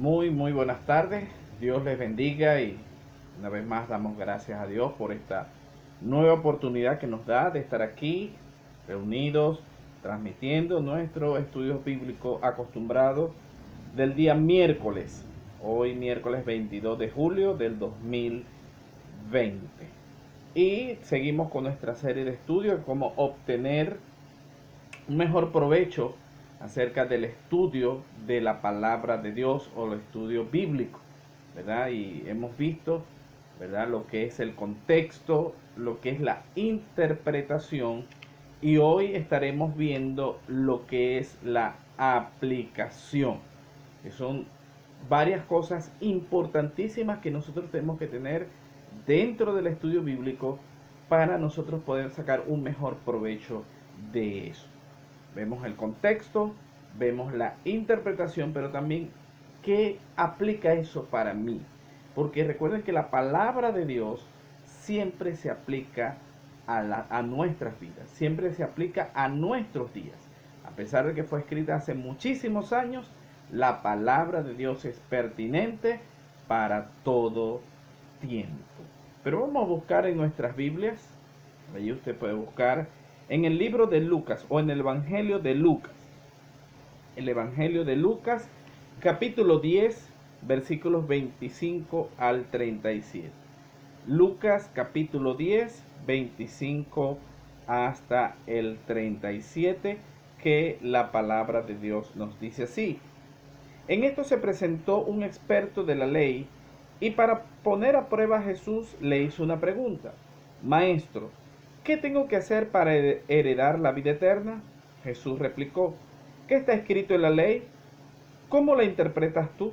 Muy buenas tardes. Dios les bendiga y una vez más damos gracias a Dios por esta nueva oportunidad que nos da de estar aquí reunidos, transmitiendo nuestro estudio bíblico acostumbrado del día miércoles. Hoy miércoles 22 de julio del 2020. Y seguimos con nuestra serie de estudios de cómo obtener un mejor provecho acerca del estudio de la palabra de Dios o el estudio bíblico, ¿verdad? Y hemos visto, ¿verdad?, lo que es el contexto, lo que es la interpretación, y hoy estaremos viendo lo que es la aplicación, que son varias cosas importantísimas que nosotros tenemos que tener dentro del estudio bíblico para nosotros poder sacar un mejor provecho de eso. Vemos el contexto, vemos la interpretación, pero también qué aplica eso para mí. Porque recuerden que la palabra de Dios siempre se aplica a nuestras vidas, siempre se aplica a nuestros días. A pesar de que fue escrita hace muchísimos años, la palabra de Dios es pertinente para todo tiempo. Pero vamos a buscar en nuestras Biblias, allí usted puede buscar en el libro de Lucas o en el Evangelio de Lucas. El Evangelio de Lucas, capítulo 10, versículos 25 al 37. Lucas, capítulo 10, 25 hasta el 37, que la palabra de Dios nos dice así. En esto se presentó un experto de la ley y para poner a prueba a Jesús le hizo una pregunta. Maestro, ¿qué tengo que hacer para heredar la vida eterna? Jesús replicó, ¿qué está escrito en la ley? ¿Cómo la interpretas tú?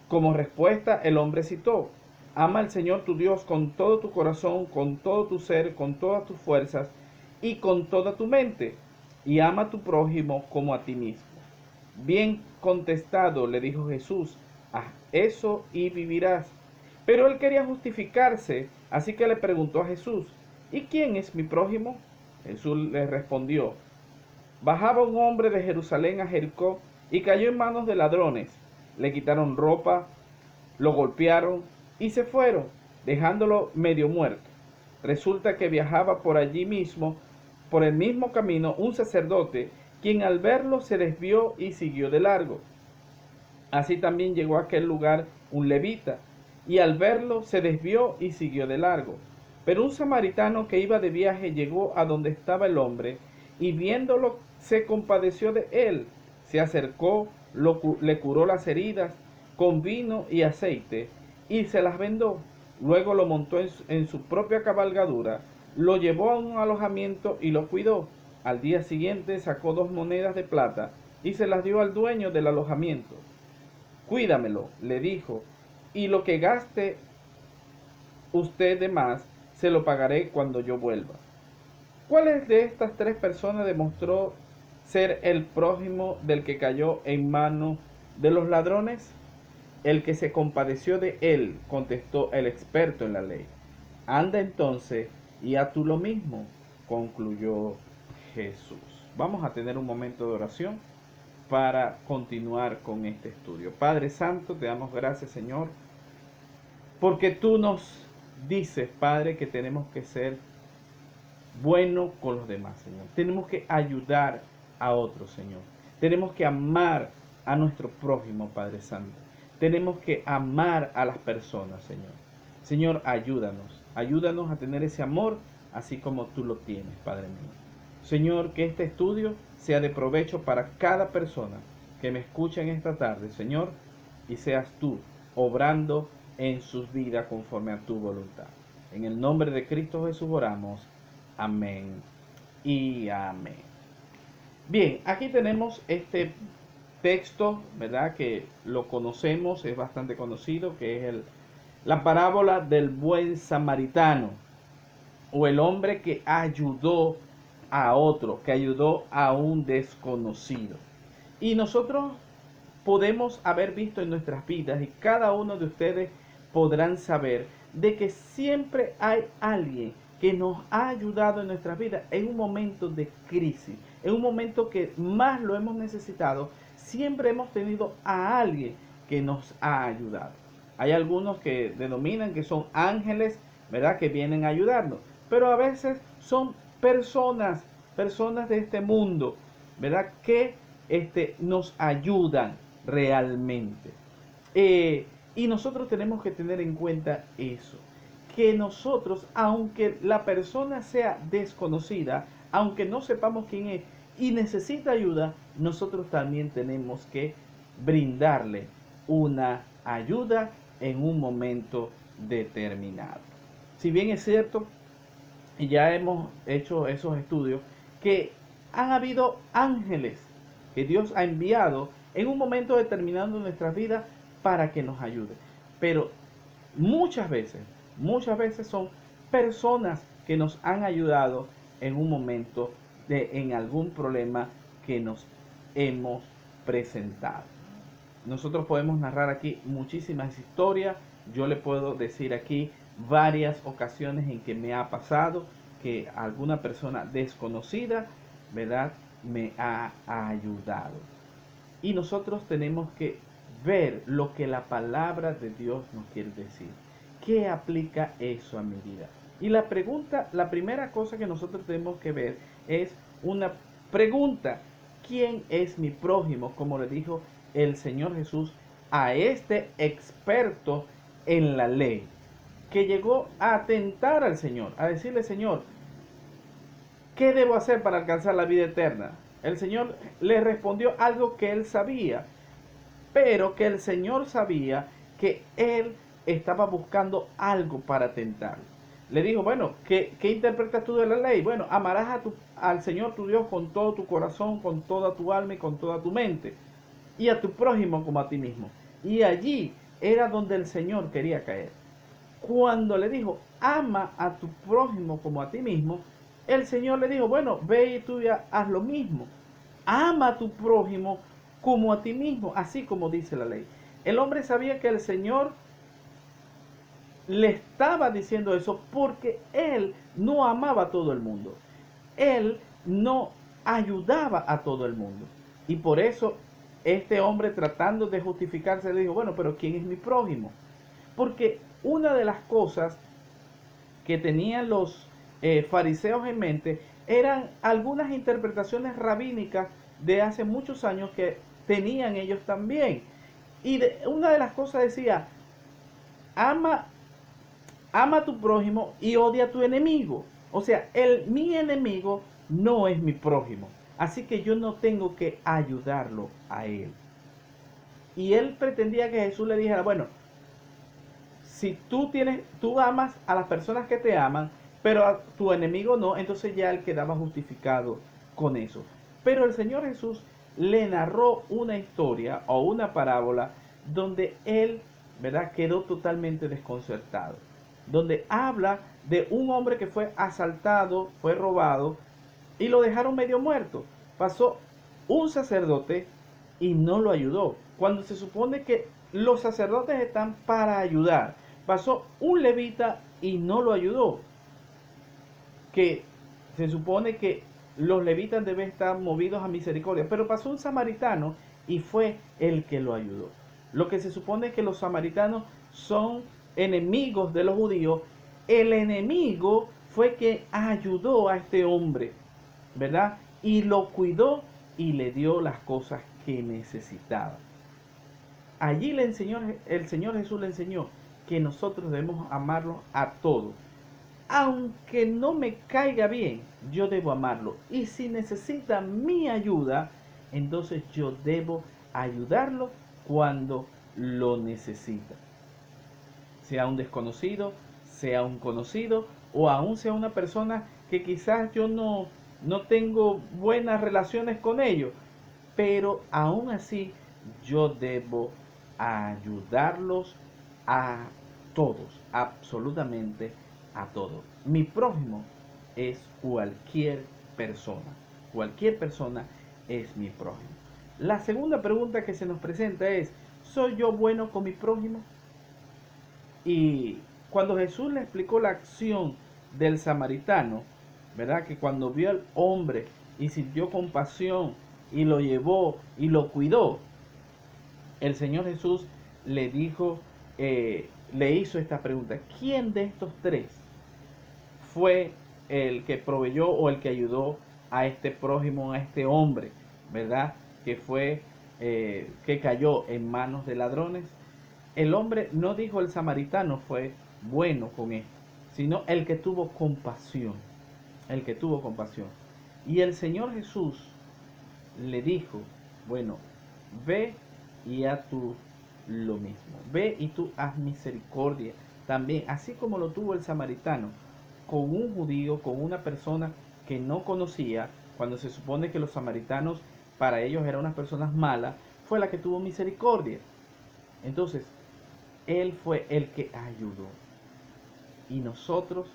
Como respuesta, el hombre citó, ama al Señor tu Dios con todo tu corazón, con todo tu ser, con todas tus fuerzas y con toda tu mente, y ama a tu prójimo como a ti mismo. Bien contestado, le dijo Jesús, haz eso y vivirás. Pero él quería justificarse, así que le preguntó a Jesús, ¿y quién es mi prójimo? Jesús le respondió, bajaba un hombre de Jerusalén a Jericó y cayó en manos de ladrones. Le quitaron ropa, lo golpearon y se fueron, dejándolo medio muerto. Resulta que viajaba por allí mismo, por el mismo camino, un sacerdote, quien al verlo se desvió y siguió de largo. Así también llegó a aquel lugar un levita, y al verlo se desvió y siguió de largo. Pero un samaritano que iba de viaje llegó a donde estaba el hombre, y viéndolo se compadeció de él. Se acercó, le curó las heridas con vino y aceite, y se las vendó. Luego lo montó en su propia cabalgadura, lo llevó a un alojamiento y lo cuidó. Al día siguiente sacó 2 monedas de plata y se las dio al dueño del alojamiento. Cuídamelo, le dijo, y lo que gaste usted de más, se lo pagaré cuando yo vuelva. ¿Cuáles de estas 3 personas demostró ser el prójimo del que cayó en manos de los ladrones? El que se compadeció de él, contestó el experto en la ley. Anda entonces y haz tú lo mismo, concluyó Jesús. Vamos a tener un momento de oración para continuar con este estudio. Padre Santo, te damos gracias, Señor, porque tú nos dices, Padre, que tenemos que ser buenos con los demás, Señor. Tenemos que ayudar a otros, Señor. Tenemos que amar a nuestro prójimo, Padre Santo. Tenemos que amar a las personas, Señor. Señor, ayúdanos a tener ese amor así como tú lo tienes, Padre mío. Señor, que este estudio sea de provecho para cada persona que me escucha en esta tarde, Señor, y seas tú obrando en sus vidas conforme a tu voluntad. En el nombre de Cristo Jesús oramos. Amén y amén. Bien, aquí tenemos este texto, ¿verdad? Que lo conocemos, es bastante conocido, que es la parábola del buen samaritano, o el hombre que ayudó a otro, que ayudó a un desconocido. Y nosotros podemos haber visto en nuestras vidas, y cada uno de ustedes podrán saber, de que siempre hay alguien que nos ha ayudado en nuestras vidas en un momento de crisis, en un momento que más lo hemos necesitado. Siempre hemos tenido a alguien que nos ha ayudado. Hay algunos que denominan que son ángeles, ¿verdad? Que vienen a ayudarnos, pero a veces son personas de este mundo, ¿verdad? Que nos ayudan realmente. Y nosotros tenemos que tener en cuenta eso, que nosotros, aunque la persona sea desconocida, aunque no sepamos quién es y necesita ayuda, nosotros también tenemos que brindarle una ayuda en un momento determinado. Si bien es cierto, y ya hemos hecho esos estudios, que han habido ángeles que Dios ha enviado en un momento determinado de nuestras vidas para que nos ayude. Pero muchas veces son personas que nos han ayudado en un momento en algún problema que nos hemos presentado. Nosotros podemos narrar aquí muchísimas historias. Yo le puedo decir aquí varias ocasiones en que me ha pasado que alguna persona desconocida, ¿verdad?, me ha ayudado. Y nosotros tenemos que ver lo que la palabra de Dios nos quiere decir. ¿Qué aplica eso a mi vida? Y la primera cosa que nosotros tenemos que ver es una pregunta. ¿Quién es mi prójimo? Como le dijo el Señor Jesús a este experto en la ley, que llegó a tentar al Señor, a decirle: Señor, ¿qué debo hacer para alcanzar la vida eterna? El Señor le respondió algo que él sabía, pero que el Señor sabía que él estaba buscando algo para tentarlo. Le dijo: bueno, ¿qué interpretas tú de la ley? Bueno, amarás al Señor tu Dios con todo tu corazón, con toda tu alma y con toda tu mente, y a tu prójimo como a ti mismo. Y allí era donde el Señor quería caer. Cuando le dijo: ama a tu prójimo como a ti mismo, el Señor le dijo: bueno, ve y tú ya haz lo mismo. Ama a tu prójimo como a ti mismo, así como dice la ley. El hombre sabía que el Señor le estaba diciendo eso porque él no amaba a todo el mundo. Él no ayudaba a todo el mundo. Y por eso este hombre, tratando de justificarse, le dijo: bueno, pero ¿quién es mi prójimo? Porque una de las cosas que tenían los fariseos en mente eran algunas interpretaciones rabínicas de hace muchos años que tenían ellos también. Y una de las cosas decía: ama a tu prójimo y odia a tu enemigo. O sea, mi enemigo no es mi prójimo. Así que yo no tengo que ayudarlo a él. Y él pretendía que Jesús le dijera: bueno, si tú amas a las personas que te aman, pero a tu enemigo no, entonces ya él quedaba justificado con eso. Pero el Señor Jesús le narró una historia o una parábola donde él, ¿verdad?, quedó totalmente desconcertado. Donde habla de un hombre que fue asaltado, fue robado y lo dejaron medio muerto. Pasó un sacerdote y no lo ayudó, cuando se supone que los sacerdotes están para ayudar. Pasó un levita y no lo ayudó, que se supone que los levitas deben estar movidos a misericordia, pero pasó un samaritano y fue el que lo ayudó. Lo que se supone es que los samaritanos son enemigos de los judíos. El enemigo fue que ayudó a este hombre, ¿verdad? Y lo cuidó y le dio las cosas que necesitaba. Allí el Señor Jesús le enseñó que nosotros debemos amarlo a todos. Aunque no me caiga bien, yo debo amarlo. Y si necesita mi ayuda, entonces yo debo ayudarlo cuando lo necesita. Sea un desconocido, sea un conocido, o aún sea una persona que quizás yo no tengo buenas relaciones con ellos, pero aún así yo debo ayudarlos a todos, absolutamente a todos. Mi prójimo es cualquier persona es mi prójimo. La segunda pregunta que se nos presenta es: ¿soy yo bueno con mi prójimo? Y cuando Jesús le explicó la acción del samaritano, ¿verdad?, que cuando vio al hombre y sintió compasión y lo llevó y lo cuidó, el Señor Jesús le dijo, le hizo esta pregunta: ¿quién de estos tres fue el que proveyó o el que ayudó a este prójimo, a este hombre, verdad? Que fue, que cayó en manos de ladrones. El hombre no dijo el samaritano fue bueno con esto, sino el que tuvo compasión, el que tuvo compasión. Y el Señor Jesús le dijo, bueno, ve y haz tú lo mismo, ve y tú haz misericordia también, así como lo tuvo el samaritano con un judío, con una persona que no conocía, cuando se supone que los samaritanos para ellos eran unas personas malas, fue la que tuvo misericordia. Entonces, él fue el que ayudó. Y nosotros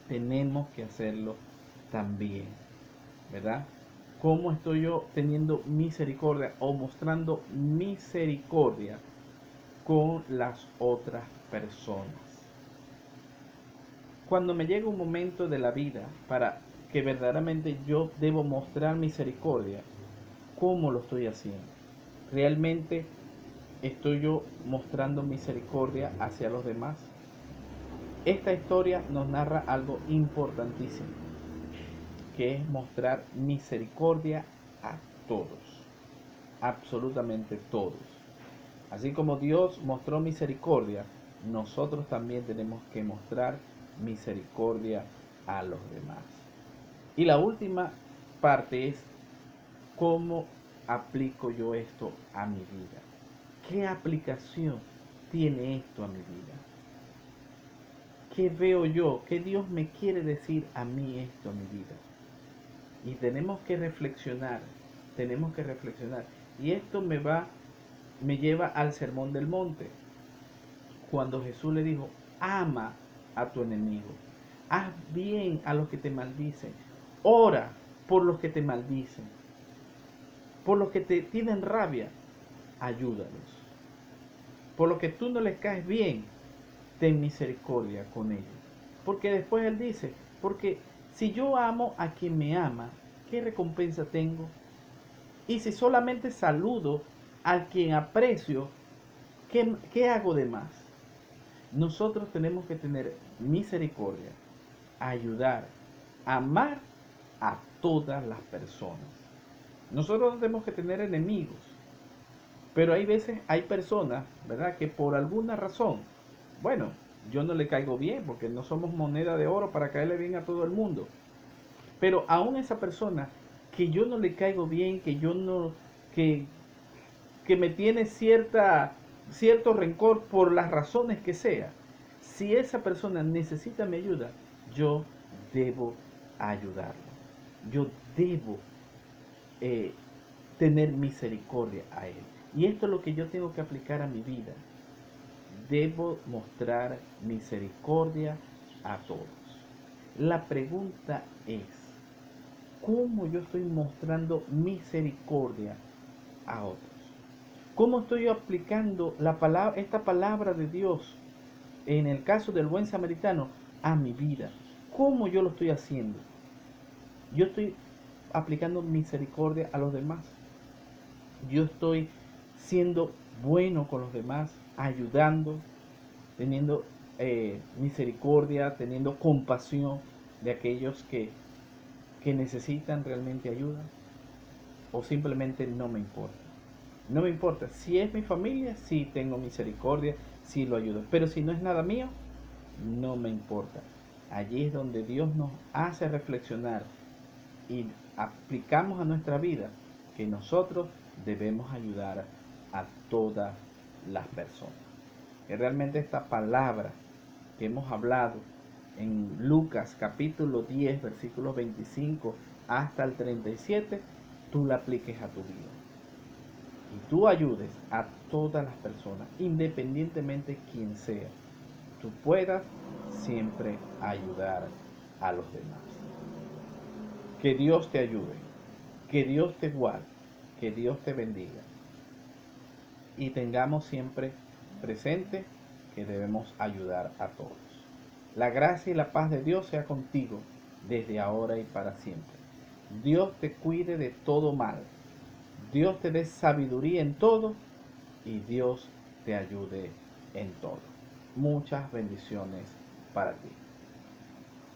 tenemos que hacerlo también, ¿verdad? ¿Cómo estoy yo teniendo misericordia o mostrando misericordia con las otras personas? Cuando me llega un momento de la vida para que verdaderamente yo debo mostrar misericordia, ¿cómo lo estoy haciendo? ¿Realmente estoy yo mostrando misericordia hacia los demás? Esta historia nos narra algo importantísimo, que es mostrar misericordia a todos, absolutamente todos. Así como Dios mostró misericordia, nosotros también tenemos que mostrar misericordia a los demás. Y la última parte es cómo aplico yo esto a mi vida. ¿Qué aplicación tiene esto a mi vida? ¿Qué veo yo? ¿Qué Dios me quiere decir a mí esto a mi vida? Y tenemos que reflexionar, tenemos que reflexionar. Y esto me lleva al sermón del monte, cuando Jesús le dijo, ama a tu enemigo, haz bien a los que te maldicen, ora por los que te maldicen, por los que te tienen rabia, ayúdalos. Por los que tú no les caes bien, ten misericordia con ellos. Porque después él dice, porque si yo amo a quien me ama, ¿qué recompensa tengo? Y si solamente saludo a quien aprecio, ¿qué hago de más? Nosotros tenemos que tener misericordia, ayudar, amar a todas las personas. Nosotros no tenemos que tener enemigos, pero hay veces, hay personas, ¿verdad?, que por alguna razón, bueno, yo no le caigo bien, porque no somos moneda de oro para caerle bien a todo el mundo. Pero aún esa persona que yo no le caigo bien, que yo no, que, que me tiene cierto rencor por las razones que sea, si esa persona necesita mi ayuda, yo debo ayudarlo. Yo debo eh, tener misericordia a él. Y esto es lo que yo tengo que aplicar a mi vida. Debo mostrar misericordia a todos. La pregunta es, ¿cómo yo estoy mostrando misericordia a otros? ¿Cómo estoy aplicando esta palabra de Dios, en el caso del buen samaritano, a mi vida? ¿Cómo yo lo estoy haciendo? Yo estoy aplicando misericordia a los demás. Yo estoy siendo bueno con los demás, ayudando, teniendo misericordia, teniendo compasión de aquellos que necesitan realmente ayuda, o simplemente no me importa. No me importa. Si es mi familia, sí tengo misericordia, sí lo ayudo. Pero si no es nada mío, no me importa. Allí es donde Dios nos hace reflexionar y aplicamos a nuestra vida que nosotros debemos ayudar a todas las personas. Que realmente esta palabra que hemos hablado en Lucas capítulo 10, versículos 25 hasta el 37, tú la apliques a tu vida. Y tú ayudes a todas las personas, independientemente quien sea. Tú puedas siempre ayudar a los demás. Que Dios te ayude, que Dios te guarde, que Dios te bendiga. Y tengamos siempre presente que debemos ayudar a todos. La gracia y la paz de Dios sea contigo desde ahora y para siempre. Dios te cuide de todo mal. Dios te dé sabiduría en todo y Dios te ayude en todo. Muchas bendiciones para ti.